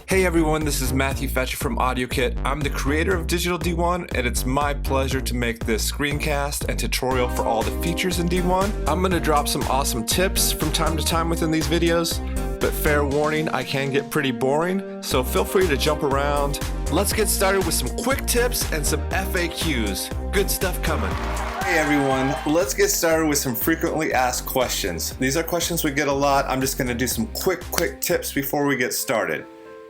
Hey everyone, this is Matthew Fetcher from AudioKit. I'm the creator of Digital D1, and it's my pleasure to make this screencast and tutorial for all the features in D1. I'm going to drop some awesome tips from time to time within these videos, but fair warning, I can get pretty boring, so feel free to jump around. Let's get started with some quick tips and some FAQs. Good stuff coming. Hey everyone, let's get started with some frequently asked questions. These are questions we get a lot. I'm just going to do some quick tips before we get started.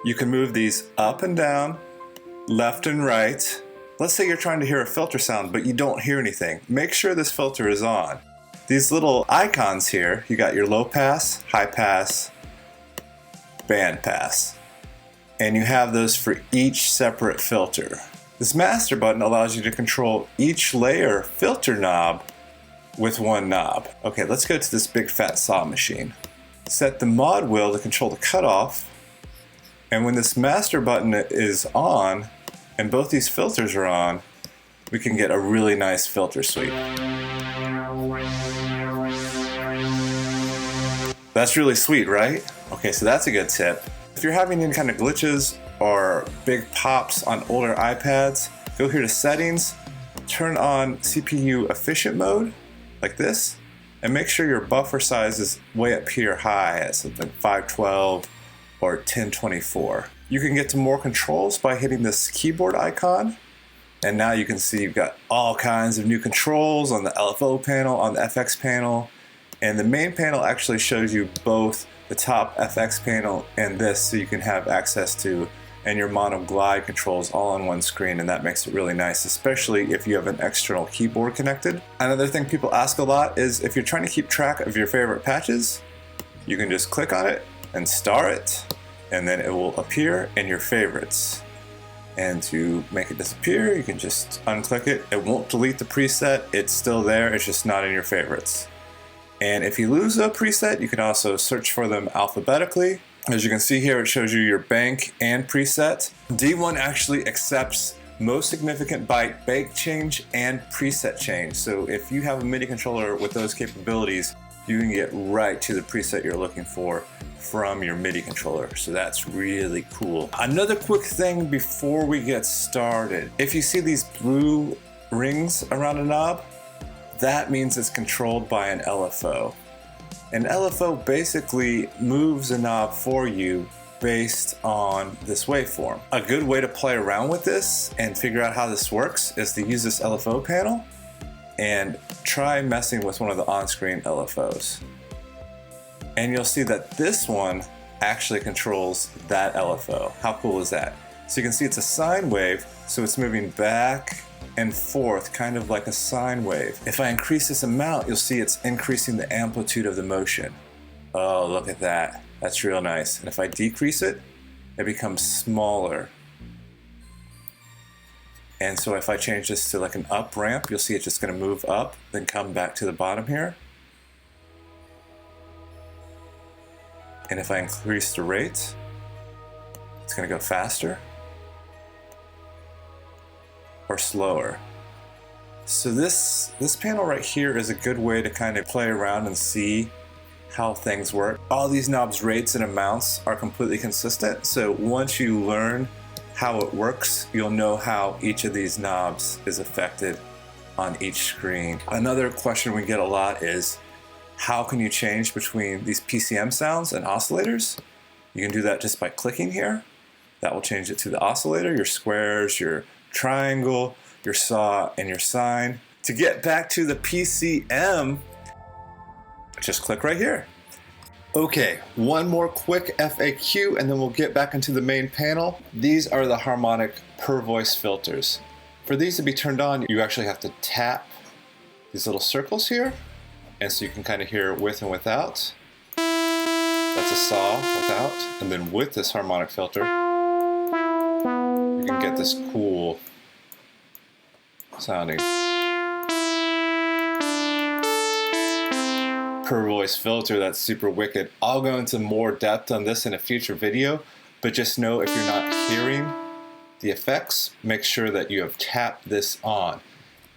You can move these up and down, left and right. Let's say you're trying to hear a filter sound, but you don't hear anything. Make sure this filter is on. These little icons here, you got your low pass, high pass, band pass. And you have those for each separate filter. This master button allows you to control each layer filter knob with one knob. Okay, let's go to this big fat saw machine. Set the mod wheel to control the cutoff. And when this master button is on, and both these filters are on, we can get a really nice filter sweep. That's really sweet, right? Okay, so that's a good tip. If you're having any kind of glitches or big pops on older iPads, go here to settings, turn on CPU efficient mode, like this, and make sure your buffer size is way up here high at something 512, or 1024. You can get to more controls by hitting this keyboard icon, and now you can see you've got all kinds of new controls on the LFO panel, on the FX panel, and the main panel actually shows you both the top FX panel and this, so you can have access to and your mono glide controls all on one screen, and that makes it really nice, especially if you have an external keyboard connected. Another thing people ask a lot is if you're trying to keep track of your favorite patches, you can just click on it and star it, and then it will appear in your favorites. And to make it disappear, you can just unclick it. It won't delete the preset, it's still there, it's just not in your favorites. And if you lose a preset, you can also search for them alphabetically. As you can see here, it shows you your bank and preset. D1 actually accepts most significant byte bank change and preset change. So if you have a MIDI controller with those capabilities, you can get right to the preset you're looking for from your MIDI controller. So that's really cool. Another quick thing before we get started. If you see these blue rings around a knob, that means it's controlled by an LFO. An LFO basically moves a knob for you based on this waveform. A good way to play around with this and figure out how this works is to use this LFO panel and try messing with one of the on-screen LFOs. And you'll see that this one actually controls that LFO. How cool is that? So you can see it's a sine wave, so it's moving back and forth, kind of like a sine wave. If I increase this amount, you'll see it's increasing the amplitude of the motion. Oh, look at that. That's real nice. And if I decrease it, it becomes smaller. And so if I change this to like an up ramp, you'll see it's just going to move up, then come back to the bottom here. And if I increase the rate, it's going to go faster or slower. So this panel right here is a good way to kind of play around and see how things work. All these knobs' rates and amounts are completely consistent. So once you learn how it works, you'll know how each of these knobs is affected on each screen. Another question we get a lot is, how can you change between these PCM sounds and oscillators? You can do that just by clicking here. That will change it to the oscillator, your squares, your triangle, your saw, and your sine. To get back to the PCM, just click right here. Okay, one more quick FAQ and then we'll get back into the main panel. These are the harmonic per voice filters. For these to be turned on, you actually have to tap these little circles here, and so you can kind of hear with and without. That's a saw without, and then with this harmonic filter, you can get this cool sounding per voice filter that's super wicked. I'll go into more depth on this in a future video, but just know if you're not hearing the effects, make sure that you have tapped this on.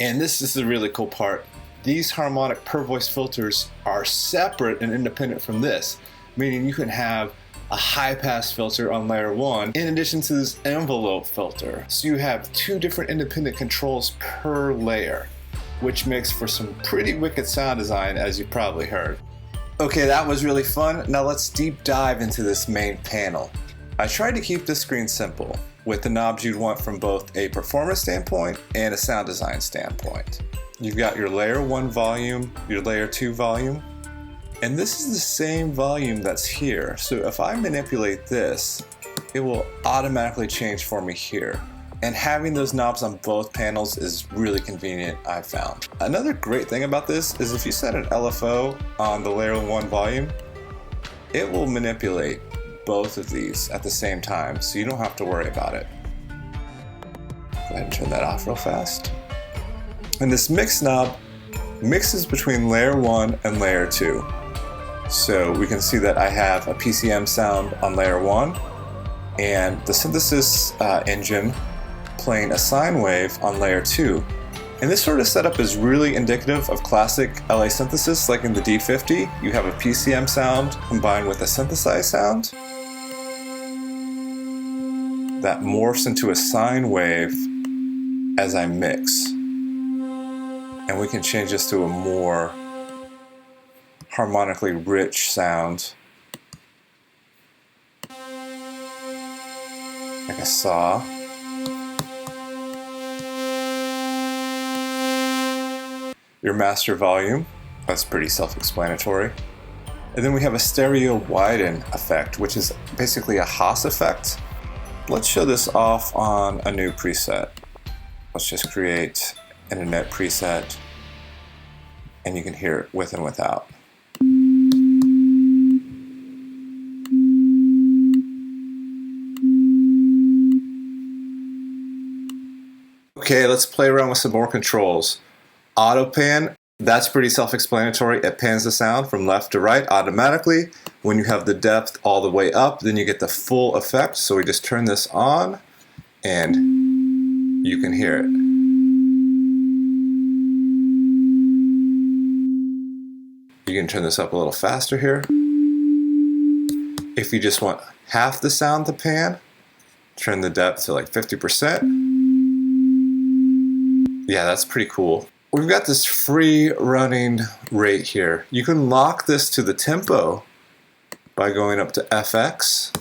And this is the really cool part. these harmonic per voice filters are separate and independent from this, meaning you can have a high pass filter on layer 1 in addition to this envelope filter. So you have 2 different independent controls per layer, which makes for some pretty wicked sound design, as you probably heard. Okay, that was really fun. Now let's deep dive into this main panel. I tried to keep this screen simple with the knobs you'd want from both a performance standpoint and a sound design standpoint. You've got your layer 1 volume, your layer 2 volume, and this is the same volume that's here. So if I manipulate this, it will automatically change for me here. And having those knobs on both panels is really convenient, I've found. Another great thing about this is if you set an LFO on the layer 1 volume, it will manipulate both of these at the same time, so you don't have to worry about it. Go ahead and turn that off real fast. And this mix knob mixes between layer 1 and layer 2. So we can see that I have a PCM sound on layer 1 and the synthesis engine playing a sine wave on layer 2. And this sort of setup is really indicative of classic LA synthesis, like in the D50. You have a PCM sound combined with a synthesized sound that morphs into a sine wave as I mix. And we can change this to a more harmonically rich sound, like a saw. Your master volume, that's pretty self-explanatory. And then we have a stereo widen effect, which is basically a Haas effect. Let's show this off on a new preset. Let's just create an internet preset, and you can hear it with and without. Okay, let's play around with some more controls. Auto pan, that's pretty self-explanatory. It pans the sound from left to right automatically. When you have the depth all the way up, then you get the full effect. So we just turn this on and you can hear it. You can turn this up a little faster here. If you just want half the sound to pan, turn the depth to like 50%. Yeah, that's pretty cool. We've got this free running rate here. You can lock this to the tempo by going up to FX,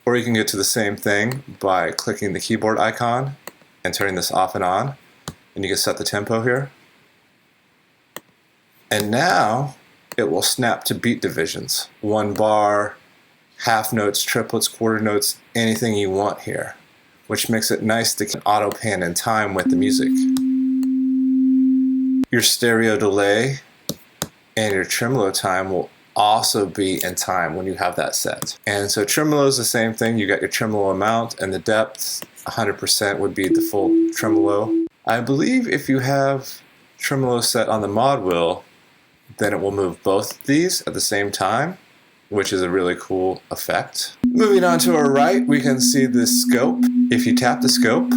or you can get to the same thing by clicking the keyboard icon and turning this off and on, and you can set the tempo here. And now it will snap to beat divisions. 1 bar, half notes, triplets, quarter notes, anything you want here, which makes it nice to auto pan in time with the music. Your stereo delay and your tremolo time will also be in time when you have that set. And so tremolo is the same thing. You got your tremolo amount, and the depth 100% would be the full tremolo. I believe if you have tremolo set on the mod wheel, then it will move both these at the same time, which is a really cool effect. Moving on to our right, we can see the scope. If you tap the scope,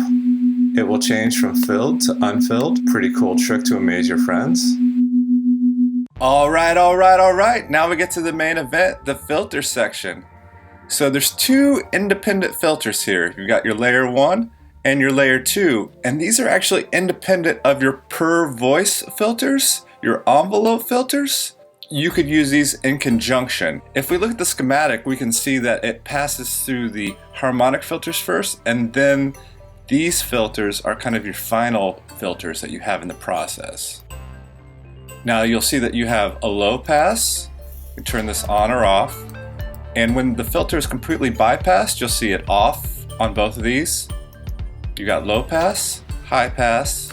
it will change from filled to unfilled. Pretty cool trick to amaze your friends. All right. Now we get to the main event, the filter section. So there's 2 independent filters here. You've got your layer 1 and your layer 2. And these are actually independent of your per voice filters, your envelope filters. You could use these in conjunction. If we look at the schematic, we can see that it passes through the harmonic filters first, and then these filters are kind of your final filters that you have in the process. Now you'll see that you have a low pass. You turn this on or off. And when the filter is completely bypassed, you'll see it off on both of these. You got low pass, high pass,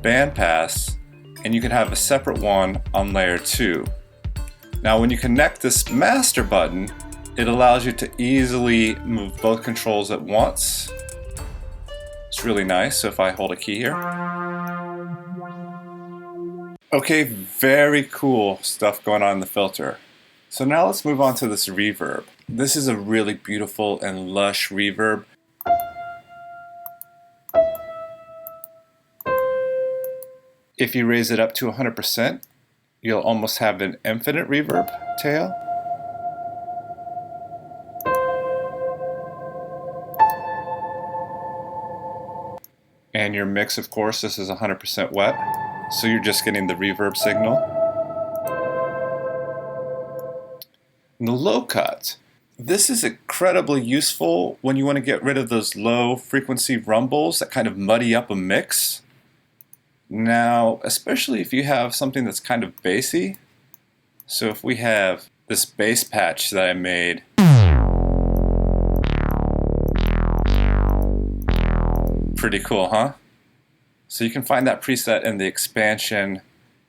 band pass, and you can have a separate one on layer 2. Now when you connect this master button, it allows you to easily move both controls at once. It's really nice. So if I hold a key here. Okay, very cool stuff going on in the filter. So now let's move on to this reverb. This is a really beautiful and lush reverb. If you raise it up to 100%, you'll almost have an infinite reverb tail. And your mix, of course, this is 100% wet, so you're just getting the reverb signal. And the low cut. This is incredibly useful when you want to get rid of those low frequency rumbles that kind of muddy up a mix. Now, especially if you have something that's kind of bassy. So if we have this bass patch that I made, pretty cool, huh? So you can find that preset in the expansion.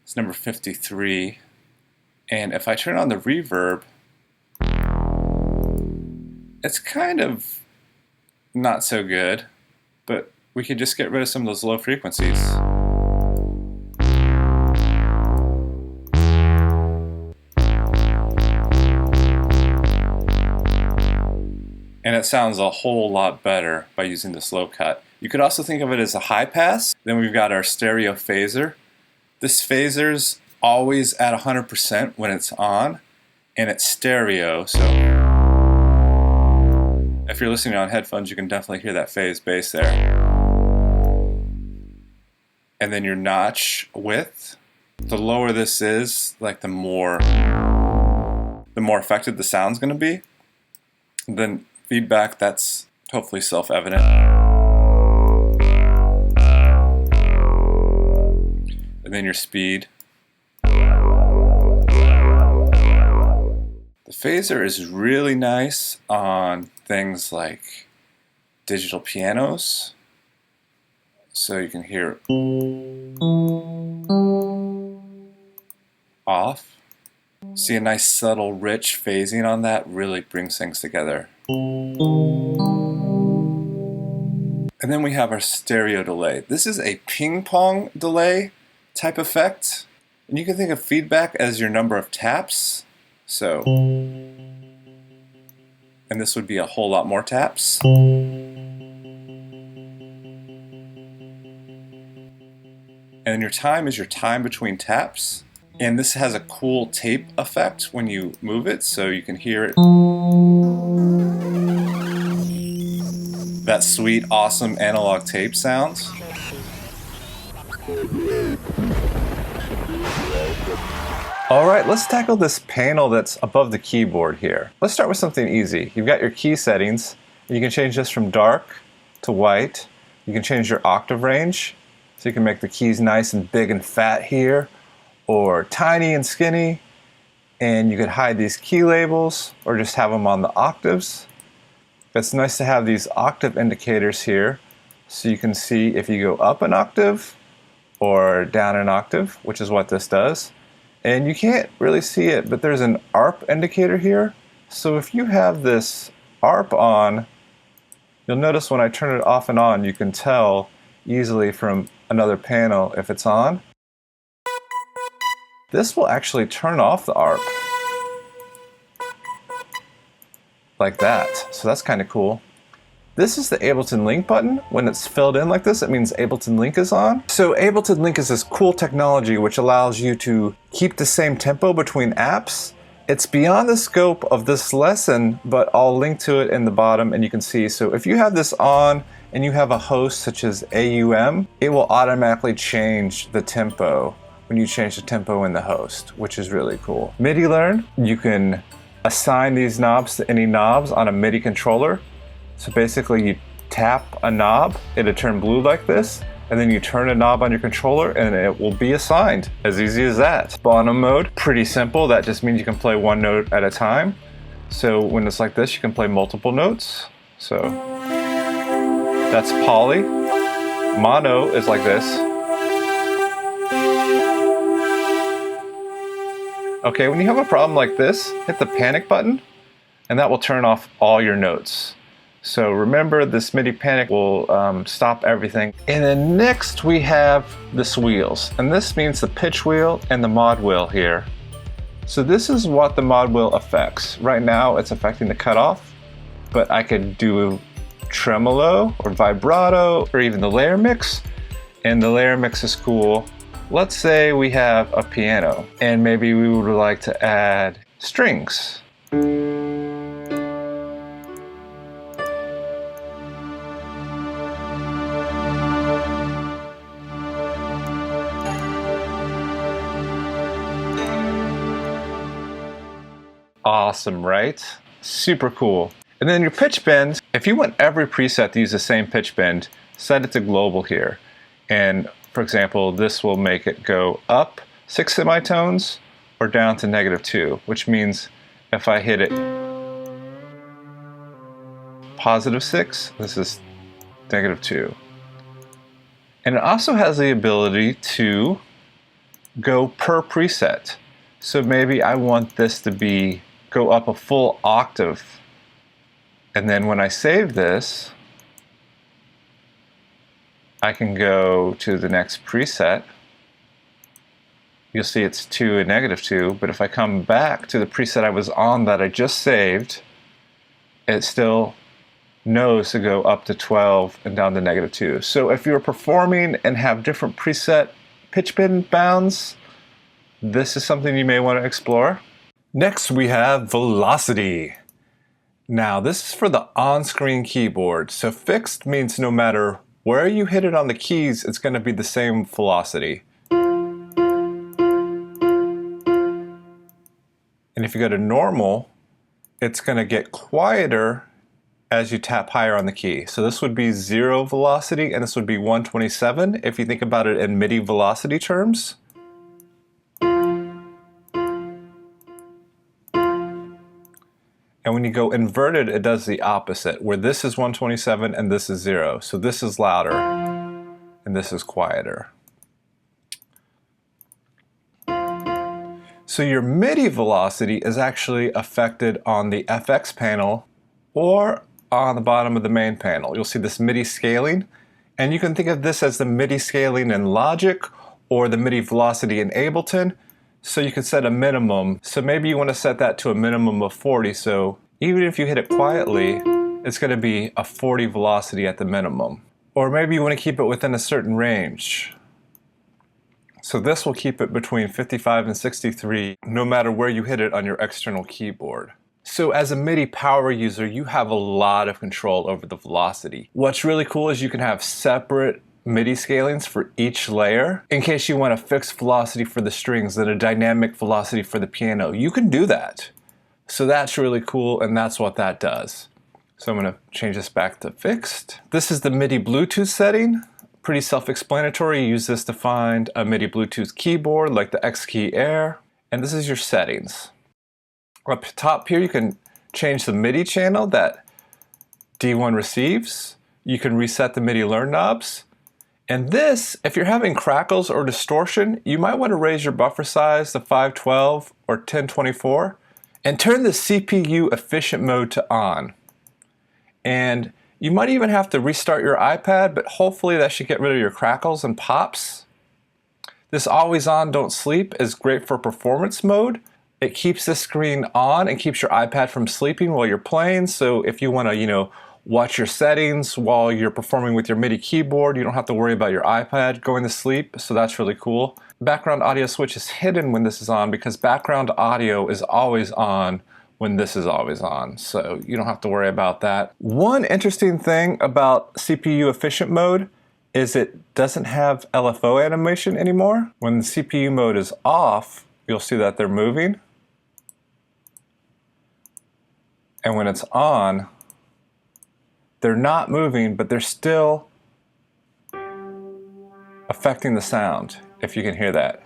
It's number 53. And if I turn on the reverb, it's kind of not so good, but we could just get rid of some of those low frequencies. And it sounds a whole lot better by using this low cut. You could also think of it as a high pass. Then we've got our stereo phaser. This phaser's always at 100% when it's on, and it's stereo, so if you're listening on headphones, you can definitely hear that phase bass there. And then your notch width, the lower this is, like the more affected the sound's going to be. And then feedback, that's hopefully self-evident. And then your speed. The phaser is really nice on things like digital pianos, so you can hear it off. See a nice subtle rich phasing on that, really brings things together. And then we have our stereo delay. This is a ping pong delay type effect, and you can think of feedback as your number of taps. So, and this would be a whole lot more taps. And your time is your time between taps. And this has a cool tape effect when you move it, so you can hear it. That sweet, awesome analog tape sound. Alright, let's tackle this panel that's above the keyboard here. Let's start with something easy. You've got your key settings. You can change this from dark to white. You can change your octave range, so you can make the keys nice and big and fat here, or tiny and skinny. And you could hide these key labels, or just have them on the octaves. It's nice to have these octave indicators here, so you can see if you go up an octave or down an octave, which is what this does. And you can't really see it, but there's an ARP indicator here. So if you have this ARP on, you'll notice when I turn it off and on, you can tell easily from another panel if it's on. This will actually turn off the ARP. Like that. So that's kind of cool. This is the Ableton Link button. When it's filled in like this, it means Ableton Link is on. So Ableton Link is this cool technology which allows you to keep the same tempo between apps. It's beyond the scope of this lesson, but I'll link to it in the bottom and you can see. So if you have this on and you have a host such as AUM, it will automatically change the tempo when you change the tempo in the host, which is really cool. MIDI learn, you can assign these knobs to any knobs on a MIDI controller. So basically you tap a knob, it'll turn blue like this, and then you turn a knob on your controller and it will be assigned. As easy as that. Mono mode, pretty simple. That just means you can play one note at a time. So when it's like this, you can play multiple notes. So that's poly. Mono is like this. Okay, when you have a problem like this, hit the panic button and that will turn off all your notes. So remember, this MIDI panic will stop everything. And then next we have this wheels. And this means the pitch wheel and the mod wheel here. So this is what the mod wheel affects. Right now it's affecting the cutoff, but I could do tremolo or vibrato or even the layer mix. And the layer mix is cool let's say we have a piano and maybe we would like to add strings. Awesome, right? Super cool. And then your pitch bend, if you want every preset to use the same pitch bend, set it to global here. And for example, this will make it go up 6 semitones or down to -2, which means if I hit it +6, this is -2. And it also has the ability to go per preset. So maybe I want this to go up a full octave. And then when I save this, I can go to the next preset. You'll see it's 2 and -2, but if I come back to the preset I was on that I just saved, it still knows to go up to 12 and down to -2. So if you're performing and have different preset pitch bend bounds, this is something you may want to explore. Next we have velocity. Now this is for the on-screen keyboard. So fixed means no matter where you hit it on the keys, it's going to be the same velocity. And if you go to normal, it's going to get quieter as you tap higher on the key. So this would be 0 velocity and this would be 127 if you think about it in MIDI velocity terms. And when you go inverted, it does the opposite, where this is 127 and this is 0. So this is louder and this is quieter. So your MIDI velocity is actually affected on the FX panel or on the bottom of the main panel. You'll see this MIDI scaling, and you can think of this as the MIDI scaling in Logic or the MIDI velocity in Ableton. So you can set a minimum. So maybe you want to set that to a minimum of 40. So even if you hit it quietly, it's going to be a 40 velocity at the minimum. Or maybe you want to keep it within a certain range. So this will keep it between 55 and 63 no matter where you hit it on your external keyboard. So as a MIDI power user, you have a lot of control over the velocity. What's really cool is you can have separate MIDI scalings for each layer in case you want a fixed velocity for the strings and a dynamic velocity for the piano. You can do that. So that's really cool, and that's what that does. So I'm going to change this back to fixed. This is the MIDI Bluetooth setting. Pretty self-explanatory. You use this to find a MIDI Bluetooth keyboard like the X Key Air. And this is your settings. Up top here you can change the MIDI channel that D1 receives. You can reset the MIDI learn knobs. And this, if you're having crackles or distortion, you might want to raise your buffer size to 512 or 1024 and turn the CPU efficient mode to on. And you might even have to restart your iPad, but hopefully that should get rid of your crackles and pops. This always on, don't sleep is great for performance mode. It keeps the screen on and keeps your iPad from sleeping while you're playing. So if you want to, watch your settings while you're performing with your MIDI keyboard, you don't have to worry about your iPad going to sleep. So that's really cool. Background audio switch is hidden when this is on because background audio is always on when this is always on. So you don't have to worry about that. One interesting thing about CPU efficient mode is it doesn't have LFO animation anymore. When the CPU mode is off, you'll see that they're moving. And when it's on, they're not moving, but they're still affecting the sound, if you can hear that.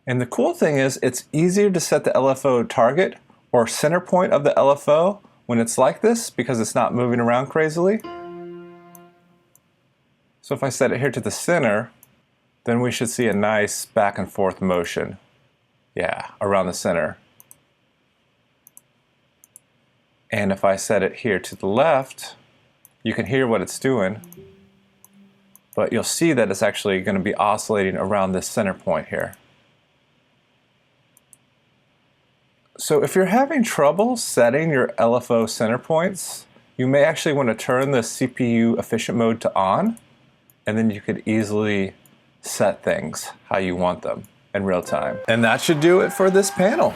And the cool thing is it's easier to set the LFO target or center point of the LFO when it's like this because it's not moving around crazily. So if I set it here to the center, then we should see a nice back and forth motion. Yeah, around the center. And if I set it here to the left, you can hear what it's doing, but you'll see that it's actually going to be oscillating around this center point here. So if you're having trouble setting your LFO center points, you may actually want to turn the CPU efficient mode to on, and then you could easily set things how you want them in real time. And that should do it for this panel.